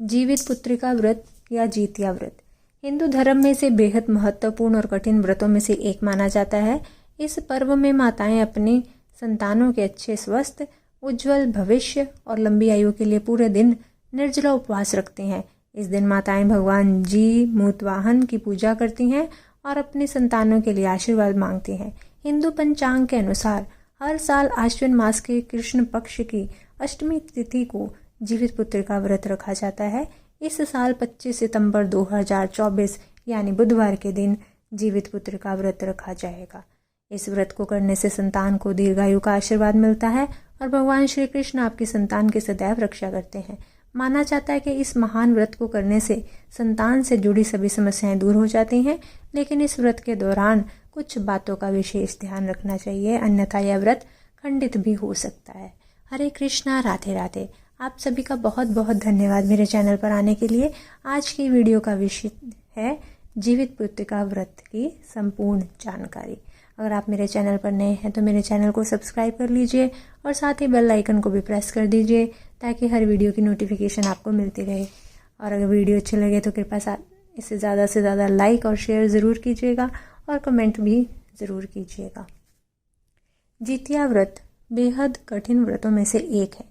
जीवित पुत्रिका व्रत या जीतिया व्रत हिंदू धर्म में से बेहद महत्वपूर्ण और कठिन व्रतों में से एक माना जाता है। इस पर्व में माताएं अपनी संतानों के अच्छे स्वस्थ, उज्जवल भविष्य और लंबी आयु के लिए पूरे दिन निर्जला उपवास रखती हैं। इस दिन माताएं भगवान जीमूतवाहन की पूजा करती हैं और अपनी संतानों के लिए आशीर्वाद मांगती हैं। हिंदू पंचांग के अनुसार हर साल आश्विन मास के कृष्ण पक्ष की अष्टमी तिथि को जीवित पुत्रिका व्रत रखा जाता है। इस साल 25 सितंबर 2024 यानी बुधवार के दिन जीवित पुत्रिका व्रत रखा जाएगा। इस व्रत को करने से संतान को दीर्घायु का आशीर्वाद मिलता है और भगवान श्री कृष्ण आपकी संतान की सदैव रक्षा करते हैं। माना जाता है कि इस महान व्रत को करने से संतान से जुड़ी सभी समस्याएं दूर हो जाती हैं, लेकिन इस व्रत के दौरान कुछ बातों का विशेष ध्यान रखना चाहिए, अन्यथा यह व्रत खंडित भी हो सकता है। हरे कृष्णा, राधे राधे। आप सभी का बहुत बहुत धन्यवाद मेरे चैनल पर आने के लिए। आज की वीडियो का विषय है जीवित पुत्रिका व्रत की संपूर्ण जानकारी। अगर आप मेरे चैनल पर नए हैं तो मेरे चैनल को सब्सक्राइब कर लीजिए और साथ ही बेल आइकन को भी प्रेस कर दीजिए ताकि हर वीडियो की नोटिफिकेशन आपको मिलती रहे। और अगर वीडियो अच्छी लगे तो कृपया इसे ज़्यादा से ज़्यादा लाइक और शेयर ज़रूर कीजिएगा और कमेंट भी ज़रूर कीजिएगा। जीतिया व्रत बेहद कठिन व्रतों में से एक है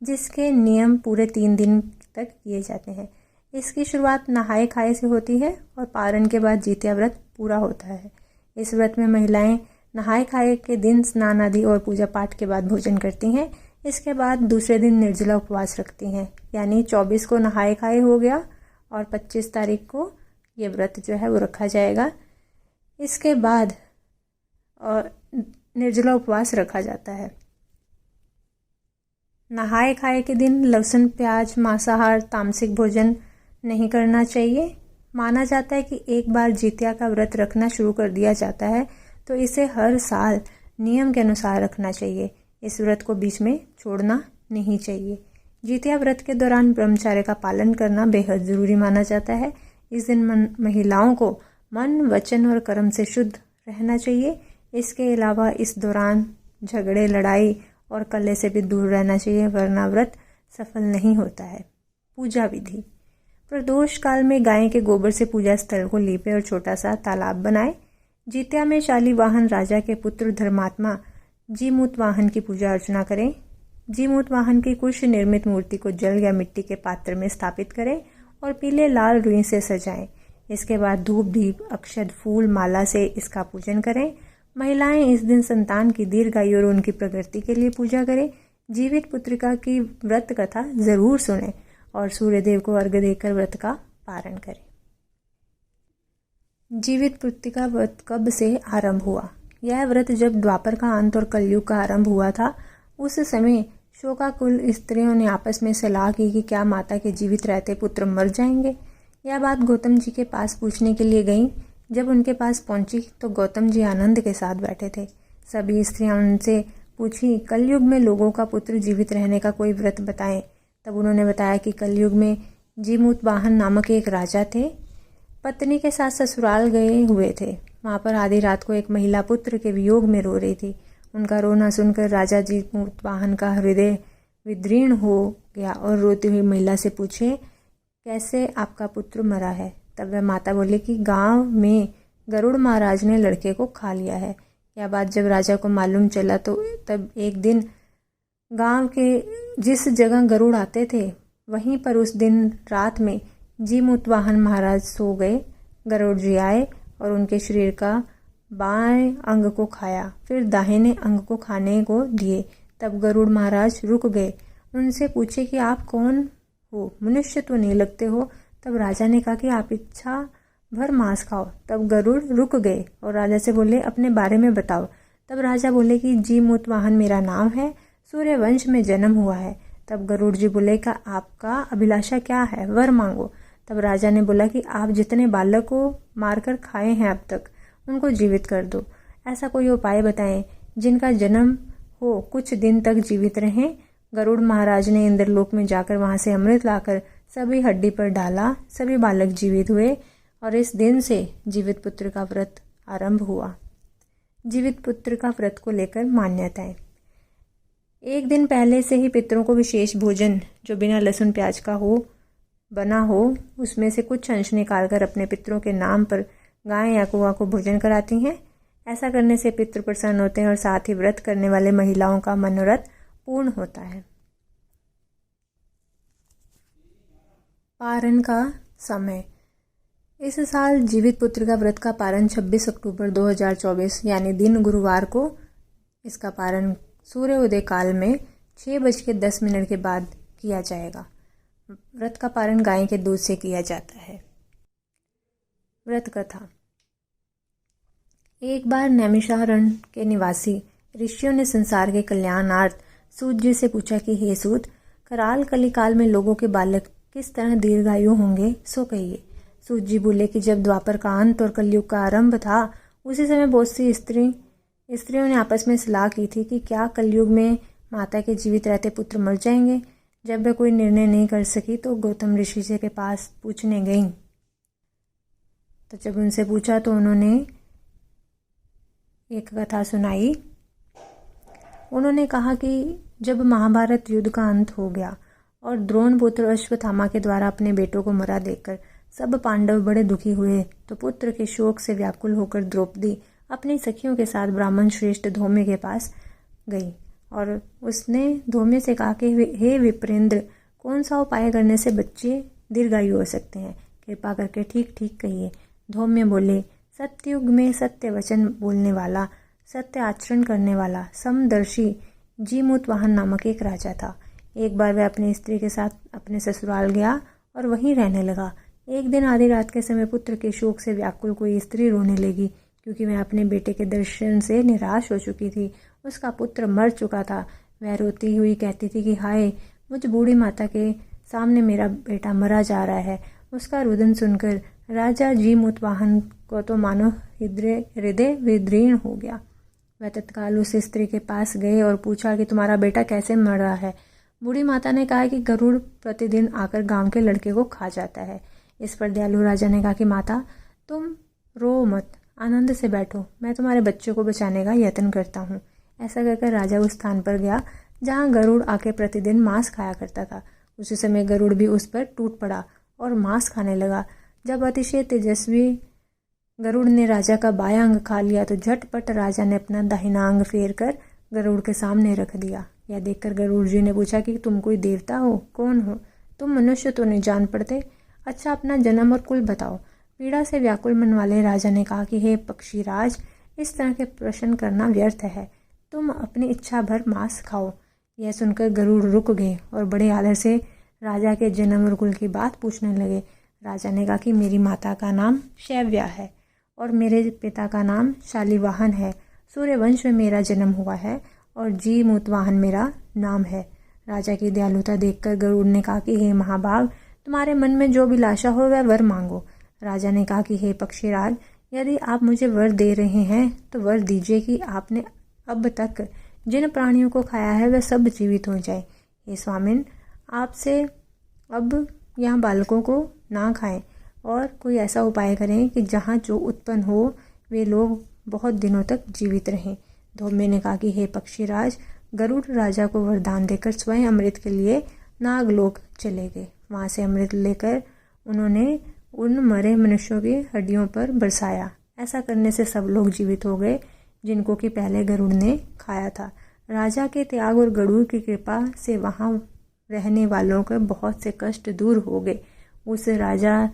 जिसके नियम पूरे 3 दिन तक किए जाते हैं। इसकी शुरुआत नहाए खाए से होती है और पारण के बाद जीतिया व्रत पूरा होता है। इस व्रत में महिलाएं नहाए खाए के दिन स्नान आदि और पूजा पाठ के बाद भोजन करती हैं। इसके बाद दूसरे दिन निर्जला उपवास रखती हैं, यानी 24 को नहाए खाए हो गया और 25 तारीख को ये व्रत जो है वो रखा जाएगा। इसके बाद निर्जला उपवास रखा जाता है। नहाए खाए के दिन लहसुन, प्याज, मांसाहार, तामसिक भोजन नहीं करना चाहिए। माना जाता है कि एक बार जीतिया का व्रत रखना शुरू कर दिया जाता है तो इसे हर साल नियम के अनुसार रखना चाहिए। इस व्रत को बीच में छोड़ना नहीं चाहिए। जीतिया व्रत के दौरान ब्रह्मचर्य का पालन करना बेहद ज़रूरी माना जाता है। इस दिन महिलाओं को मन, वचन और कर्म से शुद्ध रहना चाहिए। इसके अलावा इस दौरान झगड़े, लड़ाई और कलह से भी दूर रहना चाहिए, वरना व्रत सफल नहीं होता है। पूजा विधि: प्रदोष काल में गाय के गोबर से पूजा स्थल को लीपे और छोटा सा तालाब बनाए। जीतिया में शालीवाहन राजा के पुत्र धर्मात्मा जीमूतवाहन की पूजा अर्चना करें। जीमूतवाहन की कुश निर्मित मूर्ति को जल या मिट्टी के पात्र में स्थापित करें और पीले लाल रुई से सजाएं। इसके बाद धूप, दीप, अक्षत, फूल, माला से इसका पूजन करें। महिलाएं इस दिन संतान की दीर्घायु और उनकी प्रगति के लिए पूजा करें। जीवित पुत्रिका की व्रत कथा जरूर सुनें और सूर्यदेव को अर्घ्य देकर व्रत का पारण करें। जीवित पुत्रिका व्रत कब से आरंभ हुआ? यह व्रत जब द्वापर का अंत और कलयुग का आरंभ हुआ था, उस समय शोकाकुल स्त्रियों ने आपस में सलाह की कि क्या माता के जीवित रहते पुत्र मर जाएंगे। यह बात गौतम जी के पास पूछने के लिए गईं। जब उनके पास पहुंची तो गौतम जी आनंद के साथ बैठे थे। सभी स्त्रियां उनसे पूछी, कलयुग में लोगों का पुत्र जीवित रहने का कोई व्रत बताएं। तब उन्होंने बताया कि कलयुग में जीमूतवाहन नामक एक राजा थे। पत्नी के साथ ससुराल गए हुए थे। वहां पर आधी रात को एक महिला पुत्र के वियोग में रो रही थी। उनका रोना सुनकर राजा जीमूतवाहन का हृदय विदीर्ण हो गया और रोती हुई महिला से पूछे, कैसे आपका पुत्र मरा है? तब वह माता बोली कि गांव में गरुड़ महाराज ने लड़के को खा लिया है। यह बात जब राजा को मालूम चला तो तब एक दिन गांव के जिस जगह गरुड़ आते थे वहीं पर उस दिन रात में जीमूतवाहन महाराज सो गए। गरुड़ जी आए और उनके शरीर का बाएं अंग को खाया, फिर दाहिने अंग को खाने को दिए। तब गरुड़ महाराज रुक गए। उनसे पूछे कि आप कौन हो? मनुष्य तो नहीं लगते हो। तब राजा ने कहा कि आप इच्छा भर मांस खाओ। तब गरुड़ रुक गए और राजा से बोले, अपने बारे में बताओ। तब राजा बोले कि जीमूतवाहन मेरा नाम है, सूर्य वंश में जन्म हुआ है। तब गरुड़ जी बोले कि आपका अभिलाषा क्या है, वर मांगो। तब राजा ने बोला कि आप जितने बालक को मारकर खाए हैं अब तक, उनको जीवित कर दो। ऐसा कोई उपाय बताएं जिनका जन्म हो कुछ दिन तक जीवित रहें। गरुड़ महाराज ने इंद्रलोक में जाकर वहां से अमृत लाकर सभी हड्डी पर डाला। सभी बालक जीवित हुए और इस दिन से जीवित पुत्र का व्रत आरंभ हुआ। जीवित पुत्र का व्रत को लेकर मान्यताएं: एक दिन पहले से ही पितरों को विशेष भोजन जो बिना लहसुन प्याज का हो बना हो उसमें से कुछ अंश निकालकर अपने पितरों के नाम पर गाय या कुआं को भोजन कराती हैं। ऐसा करने से पितृ प्रसन्न होते हैं और साथ ही व्रत करने वाले महिलाओं का मनोरथ पूर्ण होता है। पारण का समय। इस साल जीवित पुत्र का व्रत का पारण 26 अक्टूबर 2024 यानी दिन गुरुवार को इसका पारण सूर्योदय काल में 6:10 के बाद किया जाएगा। व्रत का पारण गाय के दूध से किया जाता है। व्रत कथा। एक बार नैमिषारण्य के निवासी ऋषियों ने संसार के कल्याणार्थ सूत जी से पूछा कि हे सूत, कराल कलिकाल में लोगों के बालक किस तरह दीर्घायु होंगे, सो कहिए। सूत जी बोले कि जब द्वापर का अंत और कलयुग का आरंभ था, उसी समय बहुत सी स्त्रियों ने आपस में सलाह की थी कि क्या कलयुग में माता के जीवित रहते पुत्र मर जाएंगे। जब वे कोई निर्णय नहीं कर सकी तो गौतम ऋषि जी के पास पूछने गईं। तो जब उनसे पूछा तो उन्होंने एक कथा सुनाई। उन्होंने कहा कि जब महाभारत युद्ध का अंत हो गया और द्रोण पुत्र अश्वत्थामा के द्वारा अपने बेटों को मरा देखकर सब पांडव बड़े दुखी हुए, तो पुत्र के शोक से व्याकुल होकर द्रौपदी अपनी सखियों के साथ ब्राह्मण श्रेष्ठ धौम्य के पास गई और उसने धौम्य से कहा कि हे विप्रेंद्र, कौन सा उपाय करने से बच्चे दीर्घायु हो सकते हैं, कृपा करके ठीक ठीक कहिए। धौम्य बोले, सत्ययुग में सत्य वचन बोलने वाला, सत्य आचरण करने वाला समदर्शी जीमूतवाहन नामक एक राजा था। एक बार वह अपनी स्त्री के साथ अपने ससुराल गया और वहीं रहने लगा। एक दिन आधी रात के समय पुत्र के शोक से व्याकुल कोई स्त्री रोने लगी, क्योंकि वह अपने बेटे के दर्शन से निराश हो चुकी थी। उसका पुत्र मर चुका था। वह रोती हुई कहती थी कि हाय, मुझ बूढ़ी माता के सामने मेरा बेटा मरा जा रहा है। उसका रुदन सुनकर राजा जीमूतवाहन को तो मानो हृदय विदीर्ण हो गया। वह तत्काल उस स्त्री के पास गए और पूछा कि तुम्हारा बेटा कैसे मर रहा है। बूढ़ी माता ने कहा कि गरुड़ प्रतिदिन आकर गांव के लड़के को खा जाता है। इस पर दयालु राजा ने कहा कि माता, तुम रो मत, आनंद से बैठो, मैं तुम्हारे बच्चे को बचाने का यत्न करता हूँ। ऐसा कहकर राजा उस स्थान पर गया जहाँ गरुड़ आके प्रतिदिन मांस खाया करता था। उसी समय गरुड़ भी उस पर टूट पड़ा और मांस खाने लगा। जब अतिशय तेजस्वी गरुड़ ने राजा का बायां अंग खा लिया तो झटपट राजा ने अपना दाहिना अंग फेर कर गरुड़ के सामने रख दिया। यह देखकर गरुड़ जी ने पूछा कि तुम कोई देवता हो, कौन हो, तुम मनुष्य तो नहीं जान पड़ते। अच्छा, अपना जन्म और कुल बताओ। पीड़ा से व्याकुल मन वाले राजा ने कहा कि हे पक्षीराज, इस तरह के प्रश्न करना व्यर्थ है, तुम अपनी इच्छा भर मांस खाओ। यह सुनकर गरुड़ रुक गए और बड़े आदर से राजा के जन्म और कुल की बात पूछने लगे। राजा ने कहा कि मेरी माता का नाम शैव्या है और मेरे पिता का नाम शालिवाहन है। सूर्यवंश में मेरा जन्म हुआ है और जीमूतवाहन मेरा नाम है। राजा की दयालुता देखकर गरुड़ ने कहा कि हे महाभाग, तुम्हारे मन में जो अभिलाषा हो वह वर मांगो। राजा ने कहा कि हे पक्षीराज, यदि आप मुझे वर दे रहे हैं तो वर दीजिए कि आपने अब तक जिन प्राणियों को खाया है वह सब जीवित हो जाए। हे स्वामिन, आपसे अब यहाँ बालकों को ना खाएं और कोई ऐसा उपाय करें कि जहाँ जो उत्पन्न हो वे लोग बहुत दिनों तक जीवित रहें। धौम्य ने कहा कि हे पक्षीराज, गरुड़ राजा को वरदान देकर स्वयं अमृत के लिए नागलोक चले गए। वहाँ से अमृत लेकर उन्होंने उन मरे मनुष्यों की हड्डियों पर बरसाया। ऐसा करने से सब लोग जीवित हो गए जिनको कि पहले गरुड़ ने खाया था। राजा के त्याग और गरुड़ की कृपा से वहाँ रहने वालों के बहुत से कष्ट दूर हो गए। उस राजा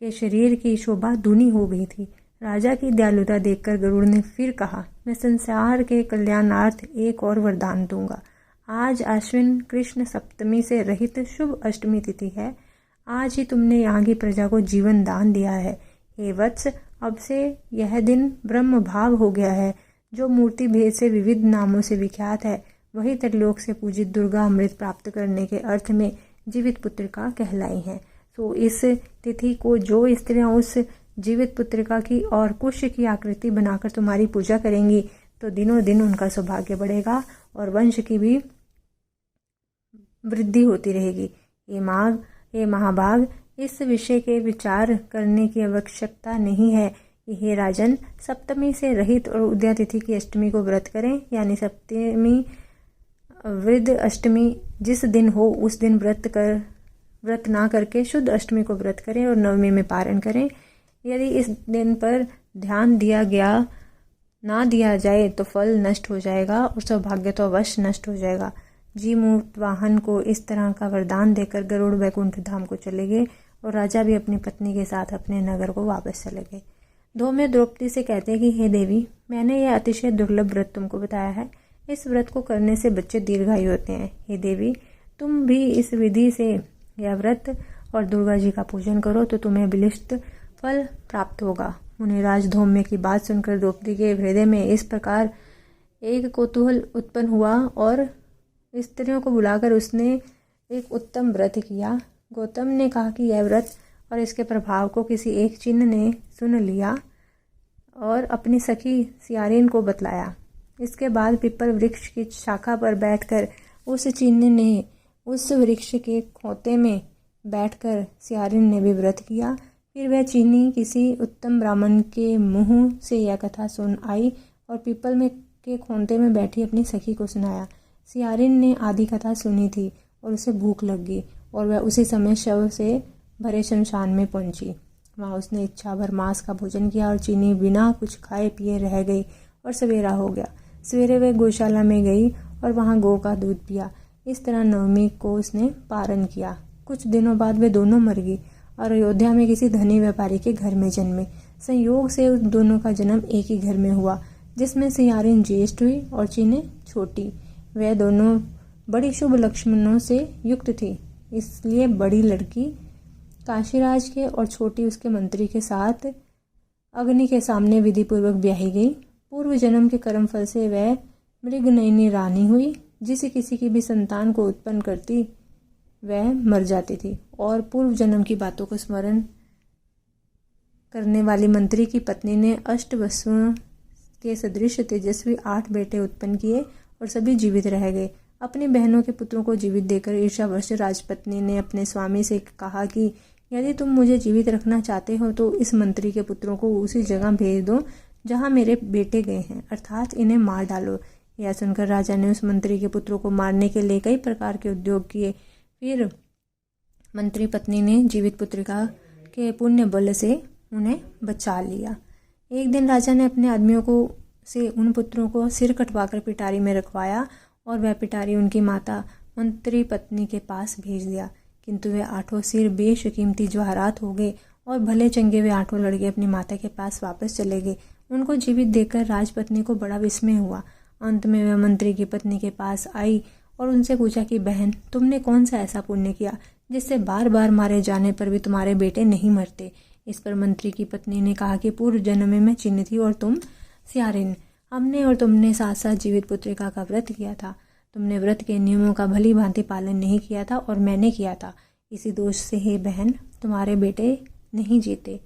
के शरीर की शोभा दूनी हो गई थी। राजा की दयालुता देखकर गरुड़ ने फिर कहा, मैं संसार के कल्याणार्थ एक और वरदान दूंगा। आज आश्विन कृष्ण सप्तमी से रहित शुभ अष्टमी तिथि है। आज ही तुमने यहाँ की प्रजा को जीवन दान दिया है। हे वत्स, अब से यह दिन ब्रह्म भाग हो गया है। जो मूर्ति भेद से विविध नामों से विख्यात है, वही त्रिलोक से पूजित दुर्गा अमृत प्राप्त करने के अर्थ में जीवित पुत्रिका कहलाई है। तो इस तिथि को जो स्त्रियां उस जीवित पुत्रिका की और कुश की आकृति बनाकर तुम्हारी पूजा करेंगी तो दिनों दिन उनका सौभाग्य बढ़ेगा और वंश की भी वृद्धि होती रहेगी। हे महाभाग, इस विषय के विचार करने की आवश्यकता नहीं है। हे राजन, सप्तमी से रहित और उदया तिथि की अष्टमी को व्रत करें, यानी सप्तमी वृद्ध अष्टमी जिस दिन हो उस दिन व्रत व्रत ना करके शुद्ध अष्टमी को व्रत करें और नवमी में पारण करें। यदि इस दिन पर ध्यान ना दिया जाए तो फल नष्ट हो जाएगा और सौभाग्य तो अवश्य नष्ट हो जाएगा। जीमूत वाहन को इस तरह का वरदान देकर गरुड़ वैकुंठ धाम को चले गए और राजा भी अपनी पत्नी के साथ अपने नगर को वापस चले गए। धौम्य द्रौपदी से कहते हैं कि हे देवी, मैंने यह अतिशय दुर्लभ व्रत तुमको बताया है। इस व्रत को करने से बच्चे दीर्घायु होते हैं। हे देवी, तुम भी इस विधि से यह व्रत और दुर्गा जी का पूजन करो तो तुम्हें अभिलिष्ट फल प्राप्त होगा। मुनिराज धौम्य की बात सुनकर द्रौपदी के हृदय में इस प्रकार एक कौतूहल उत्पन्न हुआ और स्त्रियों को बुलाकर उसने एक उत्तम व्रत किया। गौतम ने कहा कि यह व्रत और इसके प्रभाव को किसी एक चिन्ह ने सुन लिया और अपनी सखी सियारिन को बतलाया। इसके बाद पिपल वृक्ष की शाखा पर बैठकर उस चिन्ह ने उस वृक्ष के खोते में बैठकर सियारिन ने भी व्रत किया। फिर वह चीनी किसी उत्तम ब्राह्मण के मुंह से यह कथा सुन आई और पीपल में के खोते में बैठी अपनी सखी को सुनाया। सियारिन ने आधी कथा सुनी थी और उसे भूख लग गई और वह उसी समय शव से भरे शमशान में पहुंची। वहाँ उसने इच्छा भर मांस का भोजन किया और चीनी बिना कुछ खाए पिए रह गई और सवेरा हो गया। सवेरे वह गौशाला में गई और वहाँ गौ का दूध पिया। इस तरह नवमी को उसने पारण किया। कुछ दिनों बाद वे दोनों मर गई और अयोध्या में किसी धनी व्यापारी के घर में जन्मे। संयोग से उस दोनों का जन्म एक ही घर में हुआ, जिसमें सियारिन ज्येष्ठ हुई और चीनी छोटी। वह दोनों बड़ी शुभ लक्षणों से युक्त थी, इसलिए बड़ी लड़की काशीराज के और छोटी उसके मंत्री के साथ अग्नि के सामने विधि पूर्वक ब्याही गई। पूर्व जन्म के कर्म फल से वह मृगनयनी रानी हुई। जिसे किसी की भी संतान को उत्पन्न करती वह मर जाती थी और पूर्व जन्म की बातों को स्मरण करने वाली मंत्री की पत्नी ने अष्टवसुओं के सदृश तेजस्वी 8 बेटे उत्पन्न किए और सभी जीवित रह गए। अपनी बहनों के पुत्रों को जीवित देकर ईर्ष्यावश राजपत्नी ने अपने स्वामी से कहा कि यदि तुम मुझे जीवित रखना चाहते हो तो इस मंत्री के पुत्रों को उसी जगह भेज दो जहां मेरे बेटे गए हैं, अर्थात इन्हें मार डालो। यह सुनकर राजा ने उस मंत्री के पुत्रों को मारने के लिए कई प्रकार के उद्योग किए। फिर मंत्री पत्नी ने जीवित पुत्रिका के पुण्य बल से उन्हें बचा लिया। एक दिन राजा ने अपने आदमियों को से उन पुत्रों को सिर कटवाकर पिटारी में रखवाया और वह पिटारी उनकी माता मंत्री पत्नी के पास भेज दिया। किंतु वे 8 सिर बेशकीमती जवाहरात हो गए और भले चंगे वे 8 लड़के अपनी माता के पास वापस चले गए। उनको जीवित देखकर राजपत्नी को बड़ा विस्मय हुआ। अंत में वह मंत्री की पत्नी के पास आई और उनसे पूछा कि बहन, तुमने कौन सा ऐसा पुण्य किया जिससे बार बार मारे जाने पर भी तुम्हारे बेटे नहीं मरते। इस पर मंत्री की पत्नी ने कहा कि पूर्व जन्म में मैं चिन्ह थी और तुम सियारिन। हमने और तुमने साथ साथ जीवित पुत्रिका का व्रत किया था। तुमने व्रत के नियमों का भली भांति पालन नहीं किया था और मैंने किया था। इसी दोष से हे बहन, तुम्हारे बेटे नहीं जीते।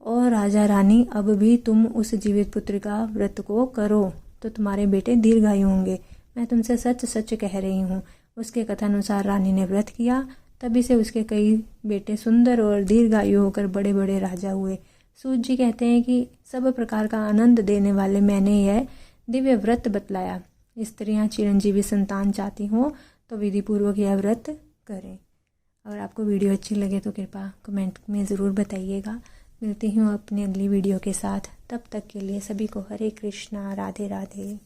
और राजा रानी, अब भी तुम उस जीवित पुत्रिका व्रत को करो तो तुम्हारे बेटे दीर्घायु होंगे। मैं तुमसे सच सच कह रही हूँ। उसके कथानुसार रानी ने व्रत किया, तभी से उसके कई बेटे सुंदर और दीर्घायु होकर बड़े बड़े राजा हुए। सूत जी कहते हैं कि सब प्रकार का आनंद देने वाले मैंने यह दिव्य व्रत बतलाया। स्त्रियां चिरंजीवी संतान चाहती हो तो विधि पूर्वक यह व्रत करें। अगर आपको वीडियो अच्छी लगे तो कृपया कमेंट में ज़रूर बताइएगा। मिलती हूँ अपनी अगली वीडियो के साथ। तब तक के लिए सभी को हरे कृष्णा, राधे राधे।